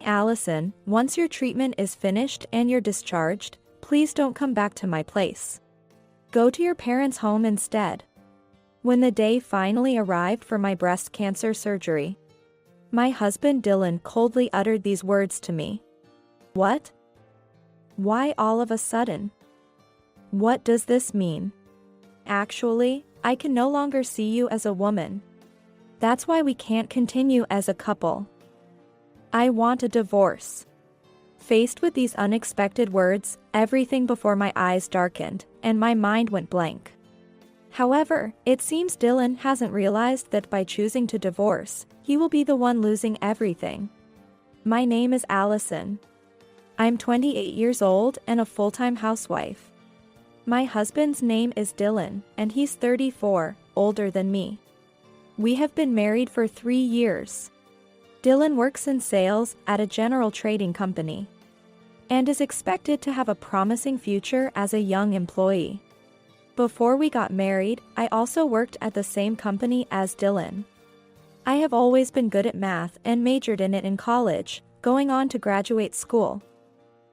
Allison, once your treatment is finished and you're discharged, please don't come back to my place. Go to your parents' home instead. When the day finally arrived for my breast cancer surgery, my husband Dylan coldly uttered these words to me. What? Why all of a sudden? What does this mean? Actually, I can no longer see you as a woman. That's why we can't continue as a couple. I want a divorce. Faced with these unexpected words, everything before my eyes darkened, and my mind went blank. However, it seems Dylan hasn't realized that by choosing to divorce, he will be the one losing everything. My name is Allison. I'm 28 years old and a full-time housewife. My husband's name is Dylan, and he's 34, older than me. We have been married for 3 years. Dylan works in sales at a general trading company and is expected to have a promising future as a young employee. Before we got married, I also worked at the same company as Dylan. I have always been good at math and majored in it in college, going on to graduate school.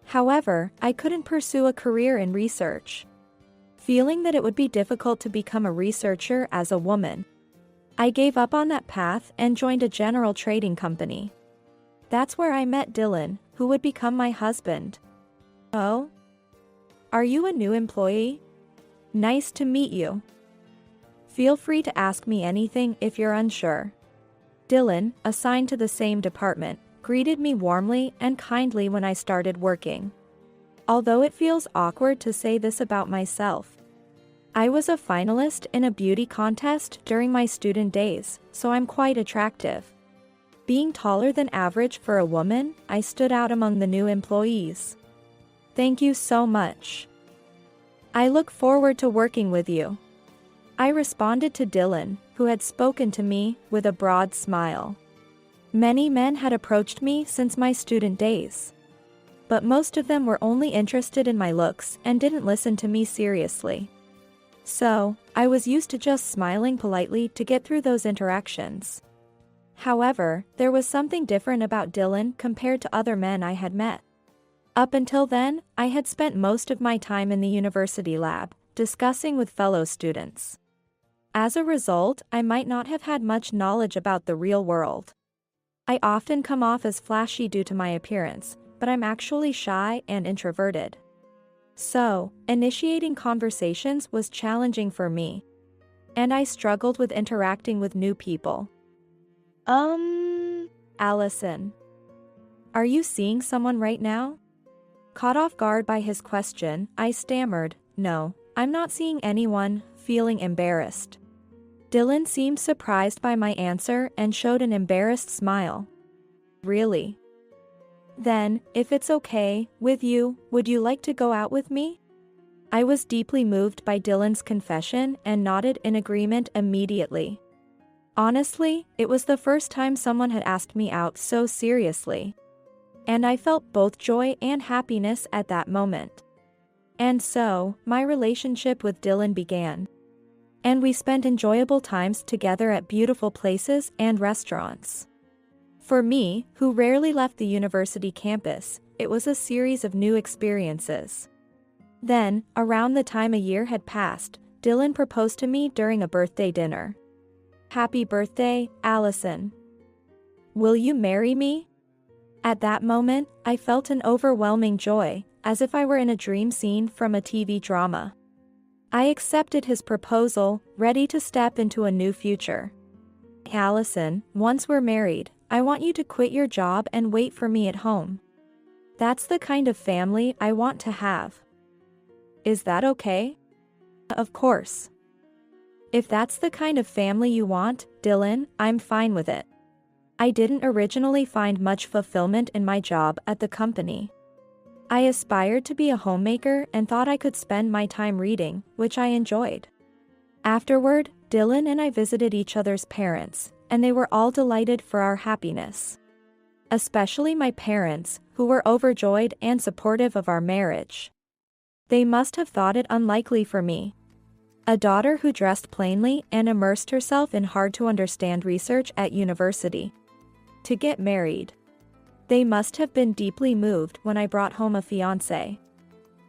However, I couldn't pursue a career in research, feeling that it would be difficult to become a researcher as a woman. I gave up on that path and joined a general trading company. That's where I met Dylan, who would become my husband. Oh? Are you a new employee? Nice to meet you. Feel free to ask me anything if you're unsure. Dylan, assigned to the same department, greeted me warmly and kindly when I started working. Although it feels awkward to say this about myself, I was a finalist in a beauty contest during my student days, so I'm quite attractive. Being taller than average for a woman, I stood out among the new employees. Thank you so much. I look forward to working with you. I responded to Dylan, who had spoken to me, with a broad smile. Many men had approached me since my student days, but most of them were only interested in my looks and didn't listen to me seriously. So, I was used to just smiling politely to get through those interactions. However, there was something different about Dylan compared to other men I had met. Up until then, I had spent most of my time in the university lab, discussing with fellow students. As a result, I might not have had much knowledge about the real world. I often come off as flashy due to my appearance, but I'm actually shy and introverted. So, initiating conversations was challenging for me, and I struggled with interacting with new people. Allison. Are you seeing someone right now? Caught off guard by his question, I stammered, No, I'm not seeing anyone, feeling embarrassed. Dylan seemed surprised by my answer and showed an embarrassed smile. Really? Then, if it's okay with you, would you like to go out with me? I was deeply moved by Dylan's confession and nodded in agreement immediately. Honestly, it was the first time someone had asked me out so seriously, and I felt both joy and happiness at that moment. And so, my relationship with Dylan began. And we spent enjoyable times together at beautiful places and restaurants. For me, who rarely left the university campus, it was a series of new experiences. Then, around the time a year had passed, Dylan proposed to me during a birthday dinner. Happy birthday, Allison. Will you marry me? At that moment, I felt an overwhelming joy, as if I were in a dream scene from a TV drama. I accepted his proposal, ready to step into a new future. Allison, once we're married, I want you to quit your job and wait for me at home. That's the kind of family I want to have. Is that okay? Of course. If that's the kind of family you want, Dylan, I'm fine with it. I didn't originally find much fulfillment in my job at the company. I aspired to be a homemaker and thought I could spend my time reading, which I enjoyed. Afterward, Dylan and I visited each other's parents, and they were all delighted for our happiness. Especially my parents, who were overjoyed and supportive of our marriage. They must have thought it unlikely for me, a daughter who dressed plainly and immersed herself in hard-to-understand research at university, to get married. They must have been deeply moved when I brought home a fiancé.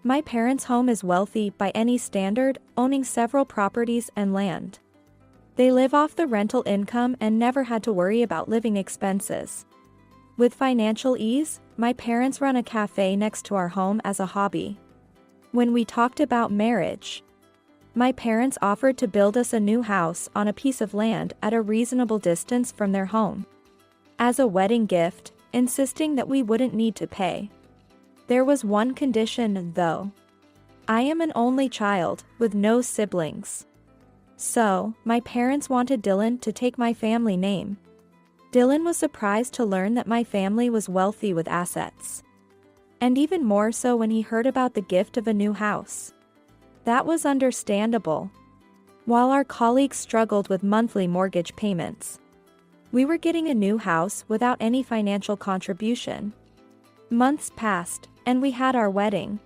My parents' home is wealthy by any standard, owning several properties and land. They live off the rental income and never had to worry about living expenses. With financial ease, my parents run a cafe next to our home as a hobby. When we talked about marriage, my parents offered to build us a new house on a piece of land at a reasonable distance from their home as a wedding gift, insisting that we wouldn't need to pay. There was one condition, though. I am an only child, with no siblings. So, my parents wanted Dylan to take my family name. Dylan was surprised to learn that my family was wealthy with assets. And even more so when he heard about the gift of a new house. That was understandable. While our colleagues struggled with monthly mortgage payments, we were getting a new house without any financial contribution. Months passed, and we had our wedding.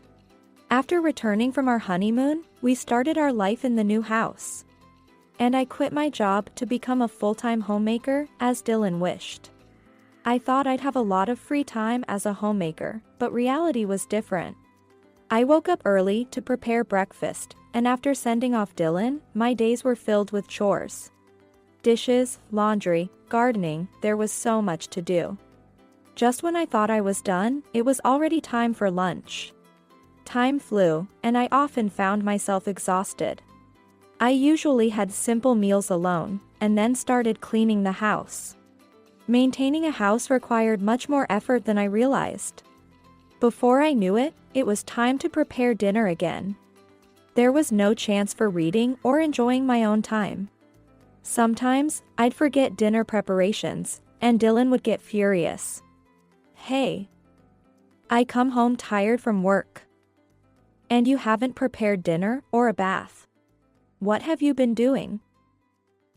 After returning from our honeymoon, we started our life in the new house. And I quit my job to become a full-time homemaker, as Dylan wished. I thought I'd have a lot of free time as a homemaker, but reality was different. I woke up early to prepare breakfast, and after sending off Dylan, my days were filled with chores. Dishes, laundry, gardening, there was so much to do. Just when I thought I was done, it was already time for lunch. Time flew, and I often found myself exhausted. I usually had simple meals alone, and then started cleaning the house. Maintaining a house required much more effort than I realized. Before I knew it, it was time to prepare dinner again. There was no chance for reading or enjoying my own time. Sometimes, I'd forget dinner preparations, and Dylan would get furious. Hey. I come home tired from work. And you haven't prepared dinner or a bath. What have you been doing?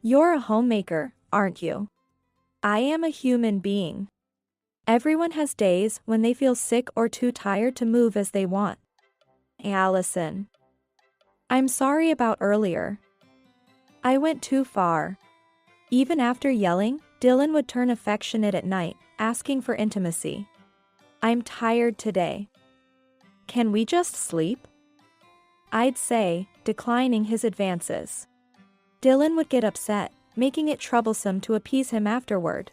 You're a homemaker, aren't you? I am a human being. Everyone has days when they feel sick or too tired to move as they want. Allison. I'm sorry about earlier. I went too far. Even after yelling, Dylan would turn affectionate at night, asking for intimacy. I'm tired today. Can we just sleep? I'd say, declining his advances. Dylan would get upset, making it troublesome to appease him afterward.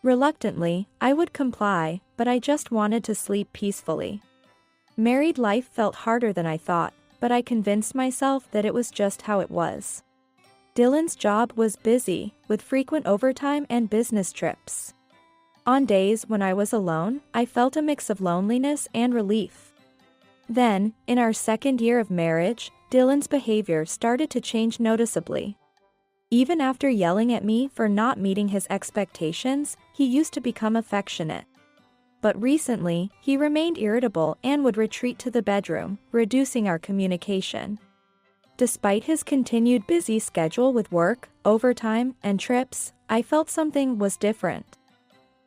Reluctantly, I would comply, but I just wanted to sleep peacefully. Married life felt harder than I thought, but I convinced myself that it was just how it was. Dylan's job was busy, with frequent overtime and business trips. On days when I was alone, I felt a mix of loneliness and relief. Then, in our second year of marriage, Dylan's behavior started to change noticeably. Even after yelling at me for not meeting his expectations, he used to become affectionate. But recently, he remained irritable and would retreat to the bedroom, reducing our communication. Despite his continued busy schedule with work, overtime, and trips, I felt something was different.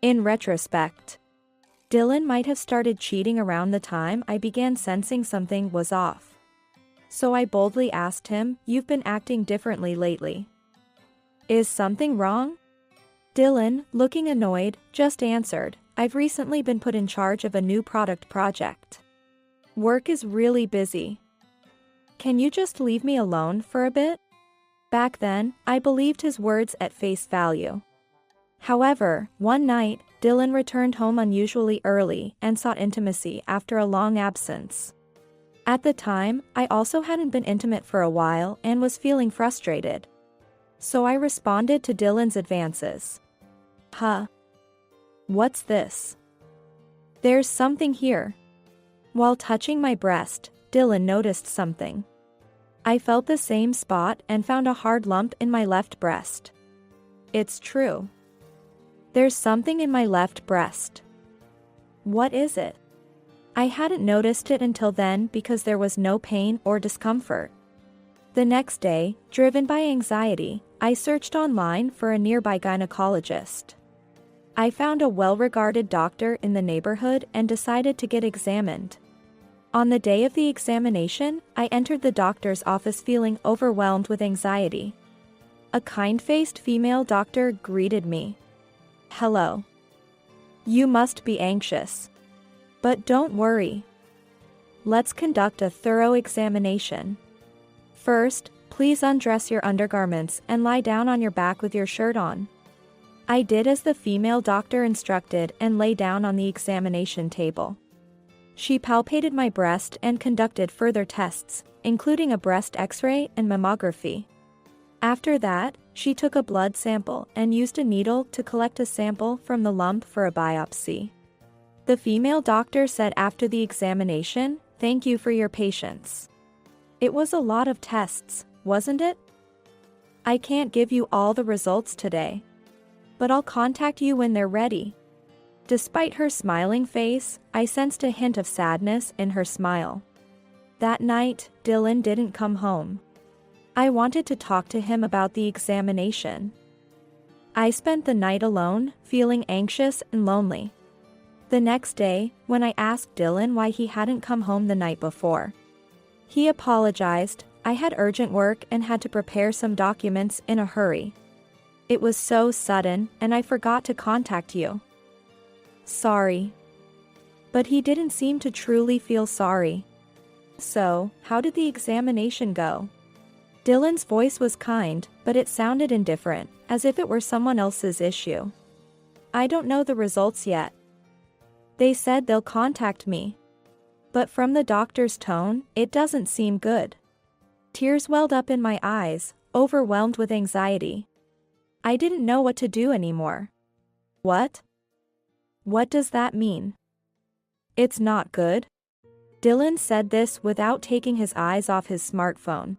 In retrospect, Dylan might have started cheating around the time I began sensing something was off. So I boldly asked him, "You've been acting differently lately. Is something wrong?" Dylan, looking annoyed, just answered, "I've recently been put in charge of a new product project. Work is really busy. Can you just leave me alone for a bit?" Back then, I believed his words at face value. However, one night, Dylan returned home unusually early and sought intimacy after a long absence. At the time, I also hadn't been intimate for a while and was feeling frustrated. So I responded to Dylan's advances. "Huh? What's this? There's something here." While touching my breast, Dylan noticed something. I felt the same spot and found a hard lump in my left breast. It's true. There's something in my left breast. What is it? I hadn't noticed it until then because there was no pain or discomfort. The next day, driven by anxiety, I searched online for a nearby gynecologist. I found a well-regarded doctor in the neighborhood and decided to get examined. On the day of the examination, I entered the doctor's office feeling overwhelmed with anxiety. A kind-faced female doctor greeted me. "Hello. You must be anxious. But don't worry. Let's conduct a thorough examination. First, please undress your undergarments and lie down on your back with your shirt on. I did as the female doctor instructed and lay down on the examination table. She palpated my breast and conducted further tests, including a breast X-ray and mammography. After that, she took a blood sample and used a needle to collect a sample from the lump for a biopsy. The female doctor said after the examination, "Thank you for your patience. It was a lot of tests, wasn't it? I can't give you all the results today, but I'll contact you when they're ready." Despite her smiling face, I sensed a hint of sadness in her smile. That night, Dylan didn't come home. I wanted to talk to him about the examination. I spent the night alone, feeling anxious and lonely. The next day, when I asked Dylan why he hadn't come home the night before, he apologized. "I had urgent work and had to prepare some documents in a hurry. It was so sudden, and I forgot to contact you." Sorry. But he didn't seem to truly feel sorry. "So, how did the examination go?" Dylan's voice was kind, but it sounded indifferent, as if it were someone else's issue. "I don't know the results yet. They said they'll contact me. But from the doctor's tone, it doesn't seem good." Tears welled up in my eyes, overwhelmed with anxiety. I didn't know what to do anymore. "What? What does that mean?" "It's not good." Dylan said this without taking his eyes off his smartphone,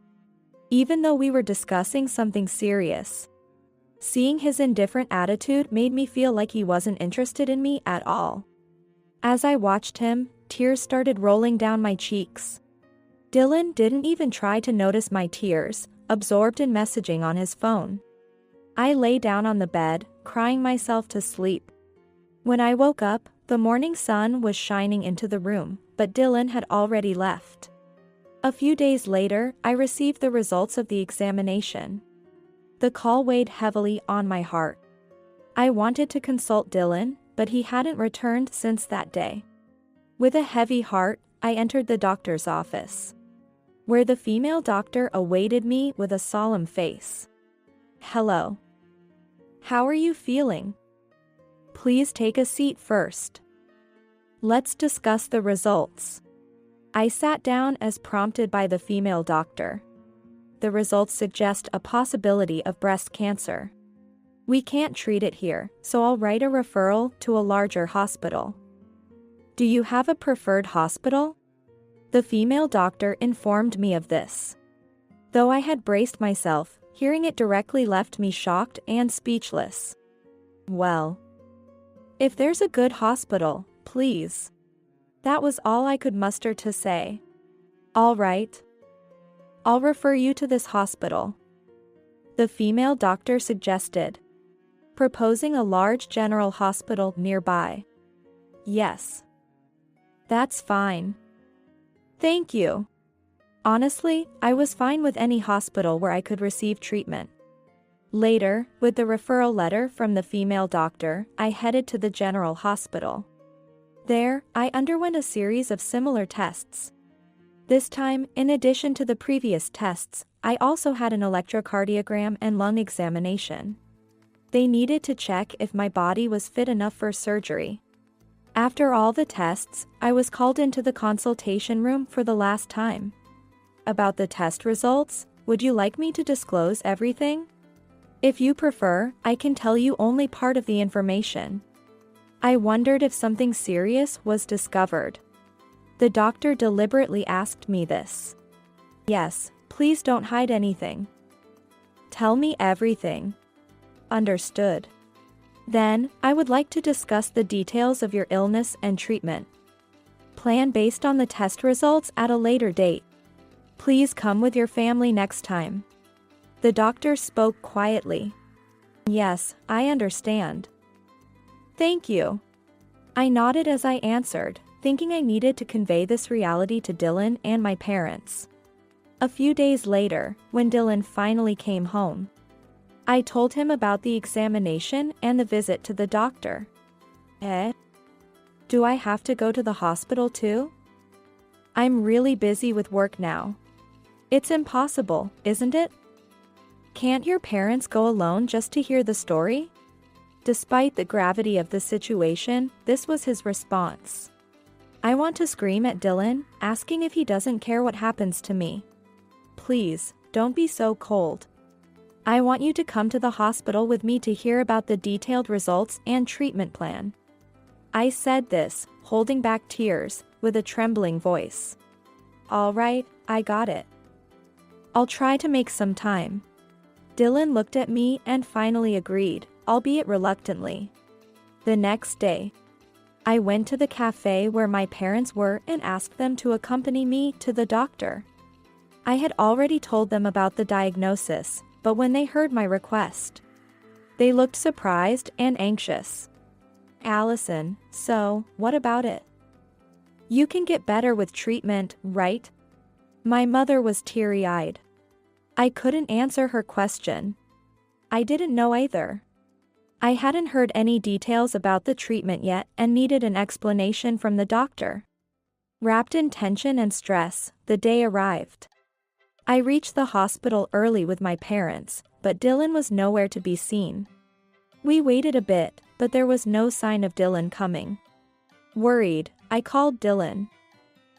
even though we were discussing something serious. Seeing his indifferent attitude made me feel like he wasn't interested in me at all. As I watched him, tears started rolling down my cheeks. Dylan didn't even try to notice my tears, absorbed in messaging on his phone. I lay down on the bed, crying myself to sleep. When I woke up, the morning sun was shining into the room, but Dylan had already left. A few days later, I received the results of the examination. The call weighed heavily on my heart. I wanted to consult Dylan, but he hadn't returned since that day. With a heavy heart, I entered the doctor's office, where the female doctor awaited me with a solemn face. "Hello. How are you feeling? Please take a seat first. Let's discuss the results." I sat down as prompted by the female doctor. "The results suggest a possibility of breast cancer. We can't treat it here, so I'll write a referral to a larger hospital. Do you have a preferred hospital?" The female doctor informed me of this. Though I had braced myself, hearing it directly left me shocked and speechless. "Well, if there's a good hospital, please." That was all I could muster to say. "All right. I'll refer you to this hospital," the female doctor suggested, proposing a large general hospital nearby. "Yes. That's fine. Thank you." Honestly, I was fine with any hospital where I could receive treatment. Later, with the referral letter from the female doctor, I headed to the general hospital. There, I underwent a series of similar tests. This time, in addition to the previous tests, I also had an electrocardiogram and lung examination. They needed to check if my body was fit enough for surgery. After all the tests, I was called into the consultation room for the last time. "About the test results, would you like me to disclose everything? If you prefer, I can tell you only part of the information." I wondered if something serious was discovered. The doctor deliberately asked me this. "Yes, please don't hide anything. Tell me everything." "Understood. Then, I would like to discuss the details of your illness and treatment. Plan based on the test results at a later date. Please come with your family next time." The doctor spoke quietly. "Yes, I understand. Thank you." I nodded as I answered, thinking I needed to convey this reality to Dylan and my parents. A few days later, when Dylan finally came home, I told him about the examination and the visit to the doctor. Eh? Do I have to go to the hospital too? I'm really busy with work now. It's impossible, isn't it? Can't your parents go alone just to hear the story? Despite the gravity of the situation, this was his response. I want to scream at Dylan, asking if he doesn't care what happens to me. Please, don't be so cold. I want you to come to the hospital with me to hear about the detailed results and treatment plan. I said this, holding back tears, with a trembling voice. All right, I got it. I'll try to make some time. Dylan looked at me and finally agreed, albeit reluctantly. The next day, I went to the cafe where my parents were and asked them to accompany me to the doctor. I had already told them about the diagnosis, but when they heard my request, they looked surprised and anxious. Allison, so, what about it? You can get better with treatment, right? My mother was teary-eyed. I couldn't answer her question. I didn't know either. I hadn't heard any details about the treatment yet and needed an explanation from the doctor. Wrapped in tension and stress, the day arrived. I reached the hospital early with my parents, but Dylan was nowhere to be seen. We waited a bit, but there was no sign of Dylan coming. Worried, I called Dylan.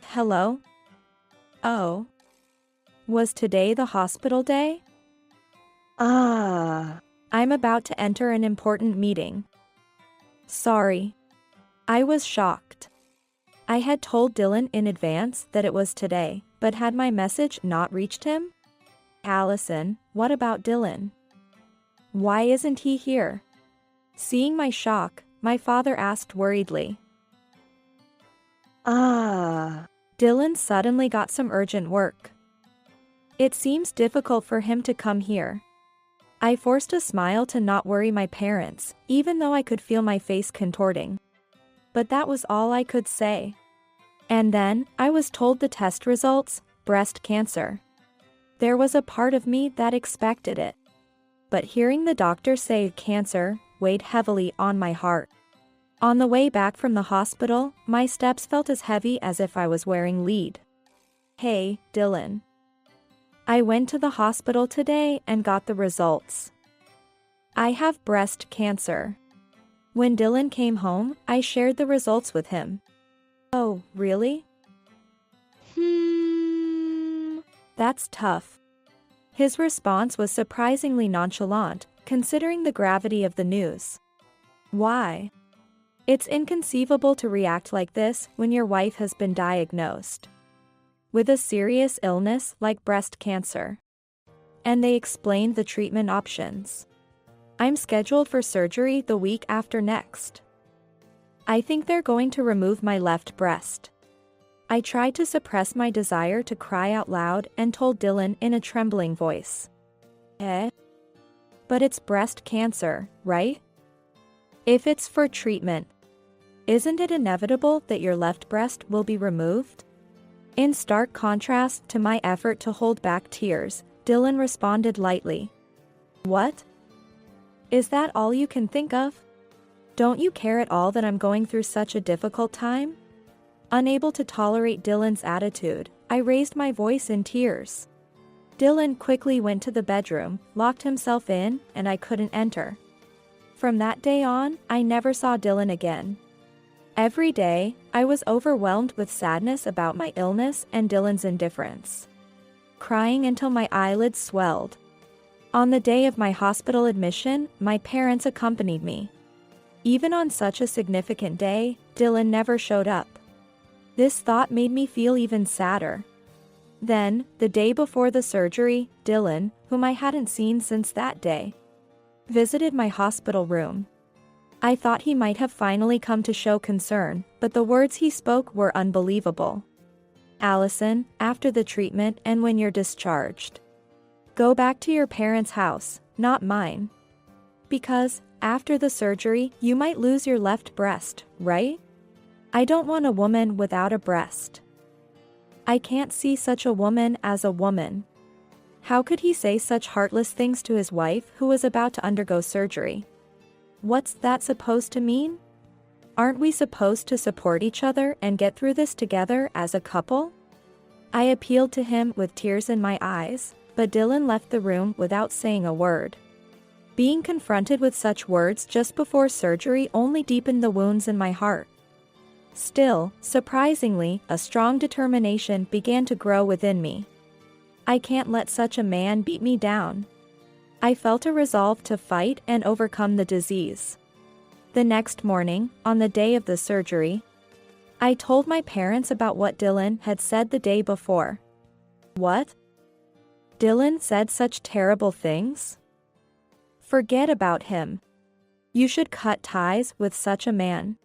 Hello? Oh. Was today the hospital day? I'm about to enter an important meeting. Sorry. I was shocked. I had told Dylan in advance that it was today, but had my message not reached him? Allison, what about Dylan? Why isn't he here? Seeing my shock, my father asked worriedly. Dylan suddenly got some urgent work. It seems difficult for him to come here. I forced a smile to not worry my parents, even though I could feel my face contorting. But that was all I could say. And then, I was told the test results, breast cancer. There was a part of me that expected it. But hearing the doctor say cancer weighed heavily on my heart. On the way back from the hospital, my steps felt as heavy as if I was wearing lead. Hey, Dylan. I went to the hospital today and got the results. I have breast cancer. When Dylan came home, I shared the results with him. Oh, really? That's tough. His response was surprisingly nonchalant, considering the gravity of the news. Why? It's inconceivable to react like this when your wife has been diagnosed with a serious illness like breast cancer. And they explained the treatment options. I'm scheduled for surgery the week after next. I think they're going to remove my left breast. I tried to suppress my desire to cry out loud and told Dylan in a trembling voice. But it's breast cancer, right? If it's for treatment, isn't it inevitable that your left breast will be removed? In stark contrast to my effort to hold back tears, Dylan responded lightly. What? Is that all you can think of? Don't you care at all that I'm going through such a difficult time? Unable to tolerate Dylan's attitude, I raised my voice in tears. Dylan quickly went to the bedroom, locked himself in, and I couldn't enter. From that day on, I never saw Dylan again. Every day, I was overwhelmed with sadness about my illness and Dylan's indifference. Crying until my eyelids swelled. On the day of my hospital admission, my parents accompanied me. Even on such a significant day, Dylan never showed up. This thought made me feel even sadder. Then, the day before the surgery, Dylan, whom I hadn't seen since that day, visited my hospital room. I thought he might have finally come to show concern, but the words he spoke were unbelievable. Allison, after the treatment and when you're discharged, go back to your parents' house, not mine. Because, after the surgery, you might lose your left breast, right? I don't want a woman without a breast. I can't see such a woman as a woman. How could he say such heartless things to his wife who was about to undergo surgery? What's that supposed to mean? Aren't we supposed to support each other and get through this together as a couple? I appealed to him with tears in my eyes, but Dylan left the room without saying a word. Being confronted with such words just before surgery only deepened the wounds in my heart. Still, surprisingly, a strong determination began to grow within me. I can't let such a man beat me down. I felt a resolve to fight and overcome the disease. The next morning, on the day of the surgery, I told my parents about what Dylan had said the day before. What? Dylan said such terrible things? Forget about him. You should cut ties with such a man.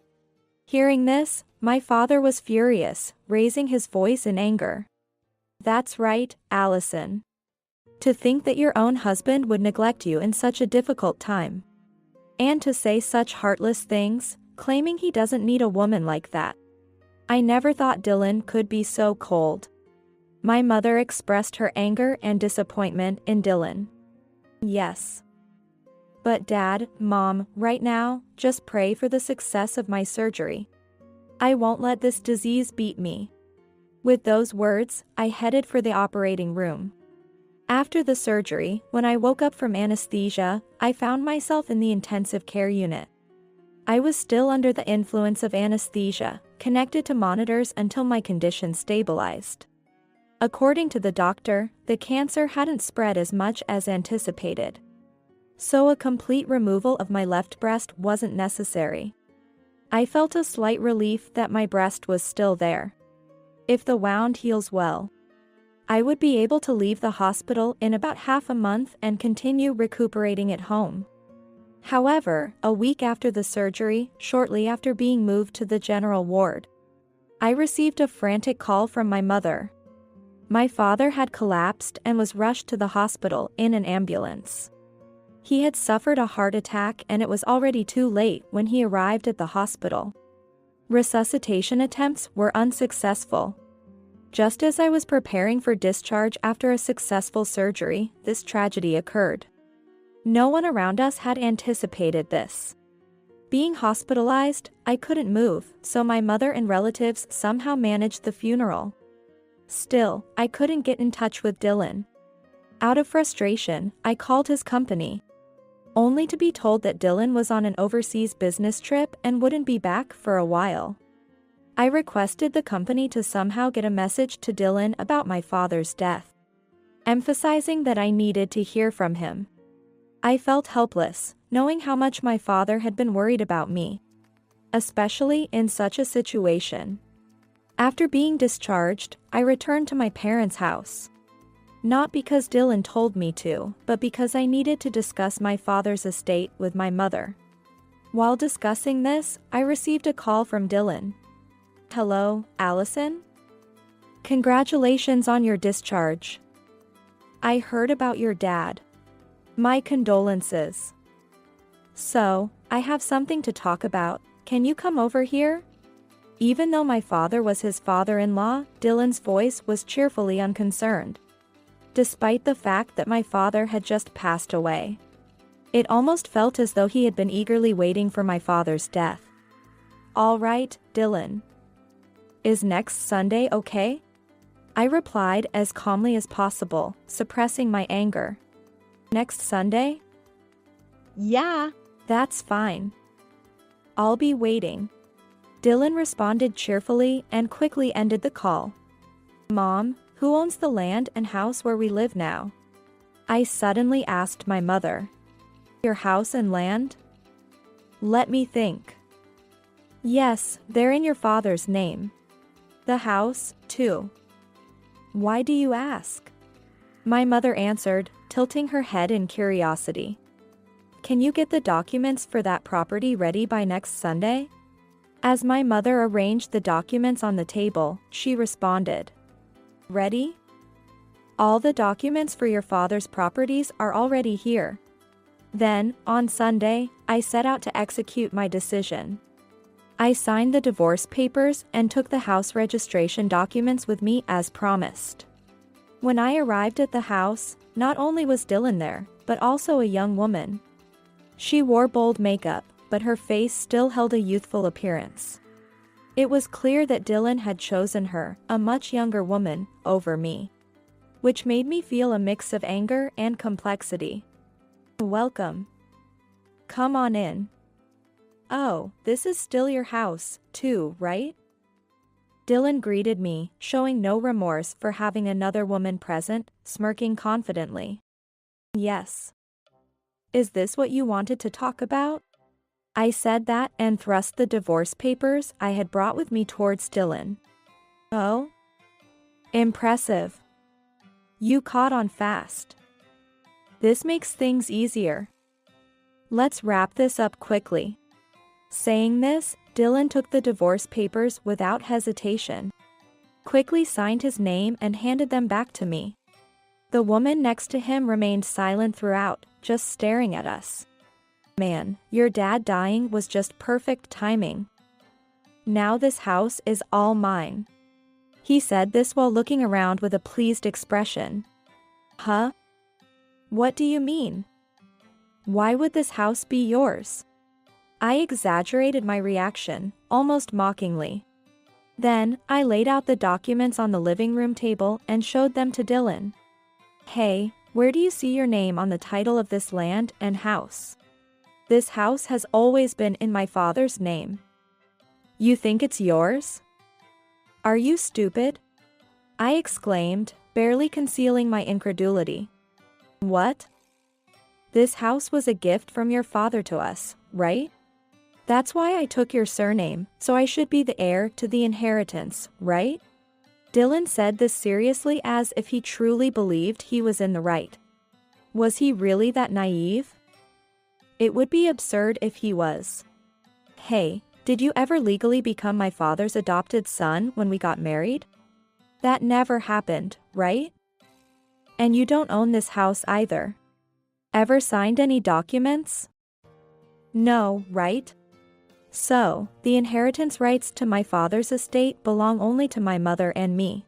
Hearing this, my father was furious, raising his voice in anger. That's right, Allison. To think that your own husband would neglect you in such a difficult time. And to say such heartless things, claiming he doesn't need a woman like that. I never thought Dylan could be so cold. My mother expressed her anger and disappointment in Dylan. Yes. But Dad, Mom, right now, just pray for the success of my surgery. I won't let this disease beat me. With those words, I headed for the operating room. After the surgery, when I woke up from anesthesia, I found myself in the intensive care unit. I was still under the influence of anesthesia, connected to monitors until my condition stabilized. According to the doctor, the cancer hadn't spread as much as anticipated. So a complete removal of my left breast wasn't necessary. I felt a slight relief that my breast was still there. If the wound heals well, I would be able to leave the hospital in about half a month and continue recuperating at home. However, a week after the surgery, shortly after being moved to the general ward, I received a frantic call from my mother. My father had collapsed and was rushed to the hospital in an ambulance. He had suffered a heart attack and it was already too late when he arrived at the hospital. Resuscitation attempts were unsuccessful. Just as I was preparing for discharge after a successful surgery, this tragedy occurred. No one around us had anticipated this. Being hospitalized, I couldn't move, so my mother and relatives somehow managed the funeral. Still, I couldn't get in touch with Dylan. Out of frustration, I called his company, only to be told that Dylan was on an overseas business trip and wouldn't be back for a while. I requested the company to somehow get a message to Dylan about my father's death, emphasizing that I needed to hear from him. I felt helpless, knowing how much my father had been worried about me, especially in such a situation. After being discharged, I returned to my parents' house. Not because Dylan told me to, but because I needed to discuss my father's estate with my mother. While discussing this, I received a call from Dylan. Hello, Allison? Congratulations on your discharge. I heard about your dad. My condolences. So, I have something to talk about. Can you come over here? Even though my father was his father-in-law, Dylan's voice was cheerfully unconcerned. Despite the fact that my father had just passed away. It almost felt as though he had been eagerly waiting for my father's death. All right, Dylan. Is next Sunday okay? I replied as calmly as possible, suppressing my anger. Next Sunday? Yeah, that's fine. I'll be waiting. Dylan responded cheerfully and quickly ended the call. Mom, who owns the land and house where we live now? I suddenly asked my mother. Your house and land? Let me think. Yes, they're in your father's name. The house, too. Why do you ask? My mother answered, tilting her head in curiosity. Can you get the documents for that property ready by next Sunday? As my mother arranged the documents on the table, she responded. Ready? All the documents for your father's properties are already here. Then, on Sunday, I set out to execute my decision. I signed the divorce papers and took the house registration documents with me as promised. When I arrived at the house, not only was Dylan there, but also a young woman. She wore bold makeup, but her face still held a youthful appearance. It was clear that Dylan had chosen her, a much younger woman, over me, which made me feel a mix of anger and complexity. Welcome. Come on in. Oh, this is still your house, too, right? Dylan greeted me, showing no remorse for having another woman present, smirking confidently. Yes. Is this what you wanted to talk about? I said that and thrust the divorce papers I had brought with me towards Dylan. Oh? Impressive. You caught on fast. This makes things easier. Let's wrap this up quickly. Saying this, Dylan took the divorce papers without hesitation, quickly signed his name and handed them back to me. The woman next to him remained silent throughout, just staring at us. Man, your dad dying was just perfect timing. Now this house is all mine. He said this while looking around with a pleased expression. Huh? What do you mean? Why would this house be yours? I exaggerated my reaction, almost mockingly. Then, I laid out the documents on the living room table and showed them to Dylan. Hey, where do you see your name on the title of this land and house? This house has always been in my father's name. You think it's yours? Are you stupid? I exclaimed, barely concealing my incredulity. What? This house was a gift from your father to us, right? That's why I took your surname, so I should be the heir to the inheritance, right? Dylan said this seriously as if he truly believed he was in the right. Was he really that naive? It would be absurd if he was. Hey, did you ever legally become my father's adopted son when we got married? That never happened, right? And you don't own this house either. Ever signed any documents? No, right? So, the inheritance rights to my father's estate belong only to my mother and me.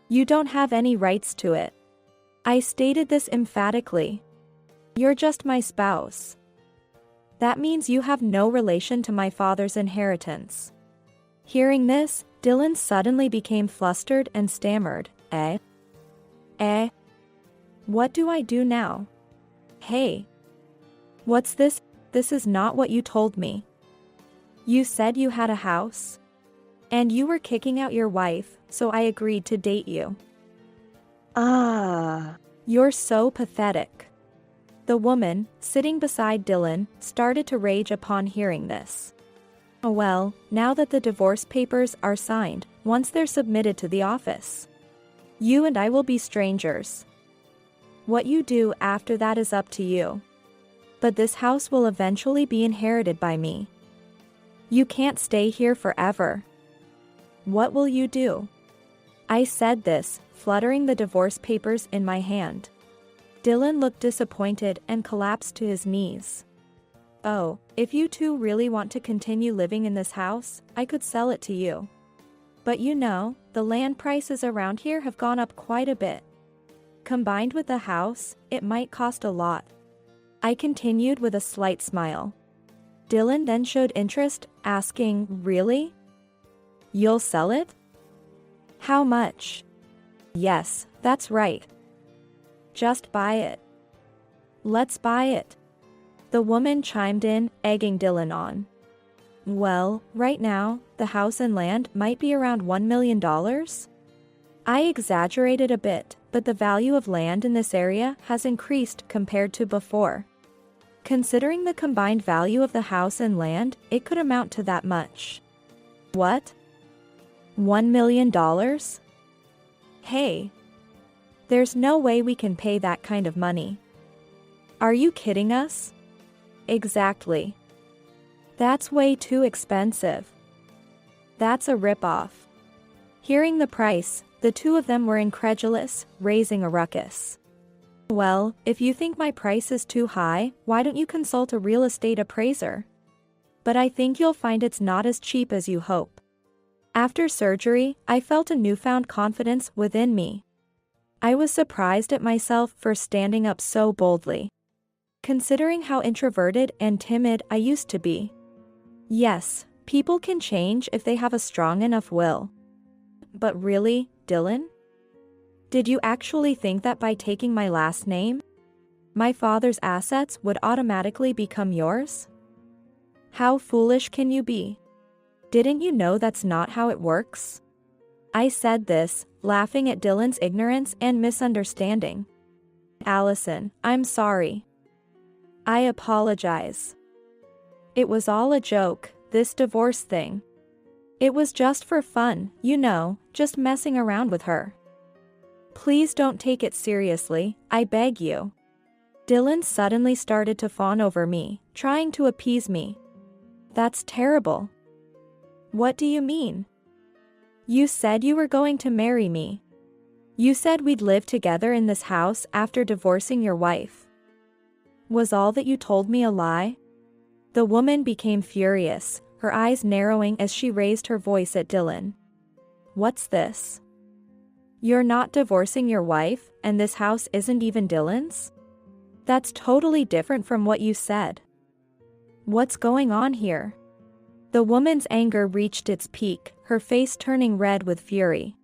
You don't have any rights to it. I stated this emphatically. You're just my spouse. That means you have no relation to my father's inheritance. Hearing this, Dylan suddenly became flustered and stammered, Eh? What do I do now? Hey. What's this? This is not what you told me. You said you had a house. And you were kicking out your wife, so I agreed to date you. You're so pathetic. The woman, sitting beside Dylan, started to rage upon hearing this. Well, now that the divorce papers are signed, once they're submitted to the office, you and I will be strangers. What you do after that is up to you. But this house will eventually be inherited by me. You can't stay here forever. What will you do? I said this, fluttering the divorce papers in my hand. Dylan looked disappointed and collapsed to his knees. Oh, if you two really want to continue living in this house, I could sell it to you. But you know, the land prices around here have gone up quite a bit. Combined with the house, it might cost a lot. I continued with a slight smile. Dylan then showed interest, asking, Really? You'll sell it? How much? Yes, that's right. Just buy it. Let's buy it. The woman chimed in, egging Dylan on. Well, right now, the house and land might be around $1 million. I exaggerated a bit, but the value of land in this area has increased compared to before. Considering the combined value of the house and land, it could amount to that much. What? $1 million? Hey. There's no way we can pay that kind of money. Are you kidding us? Exactly. That's way too expensive. That's a ripoff. Hearing the price, the two of them were incredulous, raising a ruckus. Well, if you think my price is too high, why don't you consult a real estate appraiser? But I think you'll find it's not as cheap as you hope. After surgery, I felt a newfound confidence within me. I was surprised at myself for standing up so boldly. considering how introverted and timid I used to be. Yes, people can change if they have a strong enough will. But really, Dylan? Did you actually think that by taking my last name, my father's assets would automatically become yours? How foolish can you be? Didn't you know that's not how it works? I said this, laughing at Dylan's ignorance and misunderstanding. Allison, I'm sorry. I apologize. It was all a joke, this divorce thing. It was just for fun, you know, just messing around with her. Please don't take it seriously, I beg you. Dylan suddenly started to fawn over me, trying to appease me. That's terrible. What do you mean? You said you were going to marry me. You said we'd live together in this house after divorcing your wife. Was all that you told me a lie? The woman became furious, her eyes narrowing as she raised her voice at Dylan. What's this? You're not divorcing your wife, and this house isn't even Dylan's? That's totally different from what you said. What's going on here? The woman's anger reached its peak, her face turning red with fury.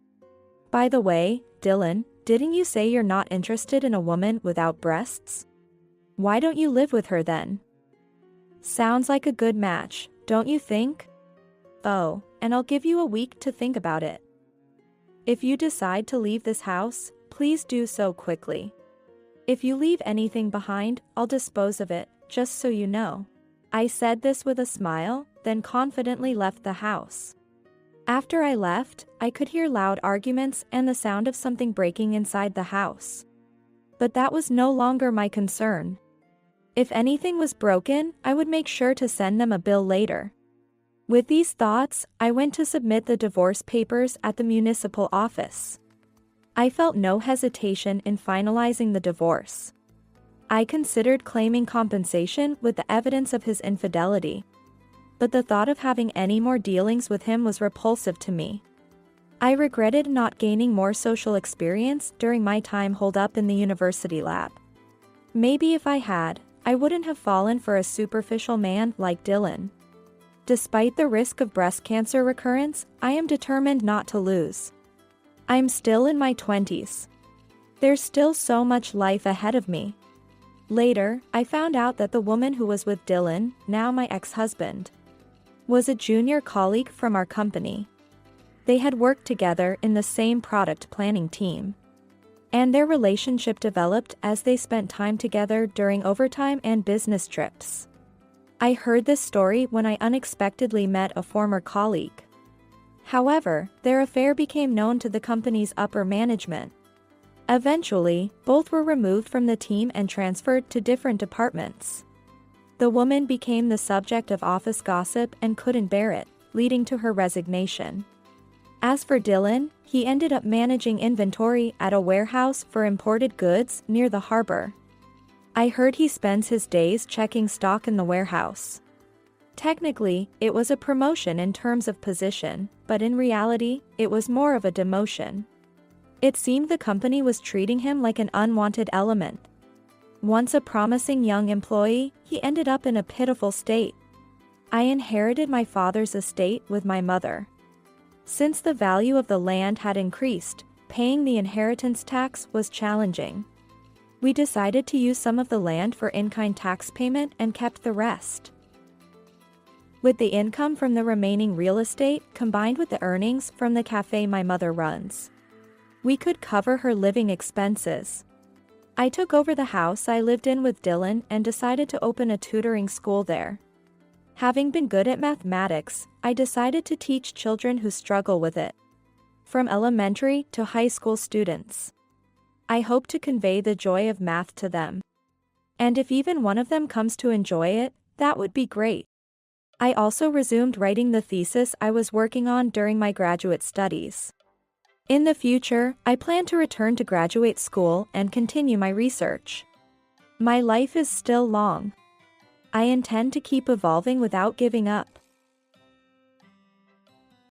By the way, Dylan, didn't you say you're not interested in a woman without breasts? Why don't you live with her then? Sounds like a good match, don't you think? Oh, and I'll give you a week to think about it. If you decide to leave this house, please do so quickly. If you leave anything behind, I'll dispose of it, just so you know. I said this with a smile, then confidently left the house. After I left, I could hear loud arguments and the sound of something breaking inside the house. But that was no longer my concern. If anything was broken, I would make sure to send them a bill later. With these thoughts, I went to submit the divorce papers at the municipal office. I felt no hesitation in finalizing the divorce. I considered claiming compensation with the evidence of his infidelity. But the thought of having any more dealings with him was repulsive to me. I regretted not gaining more social experience during my time holed up in the university lab. Maybe if I had, I wouldn't have fallen for a superficial man like Dylan. Despite the risk of breast cancer recurrence, I am determined not to lose. I'm still in my 20s. There's still so much life ahead of me. Later, I found out that the woman who was with Dylan, now my ex-husband, was a junior colleague from our company. They had worked together in the same product planning team. And their relationship developed as they spent time together during overtime and business trips. I heard this story when I unexpectedly met a former colleague. However, their affair became known to the company's upper management. Eventually, both were removed from the team and transferred to different departments. The woman became the subject of office gossip and couldn't bear it, leading to her resignation. As for Dylan, he ended up managing inventory at a warehouse for imported goods near the harbor. I heard he spends his days checking stock in the warehouse. Technically, it was a promotion in terms of position, but in reality, it was more of a demotion. It seemed the company was treating him like an unwanted element. Once a promising young employee, he ended up in a pitiful state. I inherited my father's estate with my mother. Since the value of the land had increased, paying the inheritance tax was challenging. We decided to use some of the land for in-kind tax payment and kept the rest. With the income from the remaining real estate combined with the earnings from the cafe my mother runs, we could cover her living expenses. I took over the house I lived in with Dylan and decided to open a tutoring school there. Having been good at mathematics, I decided to teach children who struggle with it, from elementary to high school students. I hope to convey the joy of math to them. And if even one of them comes to enjoy it, that would be great. I also resumed writing the thesis I was working on during my graduate studies. In the future, I plan to return to graduate school and continue my research. My life is still long. I intend to keep evolving without giving up.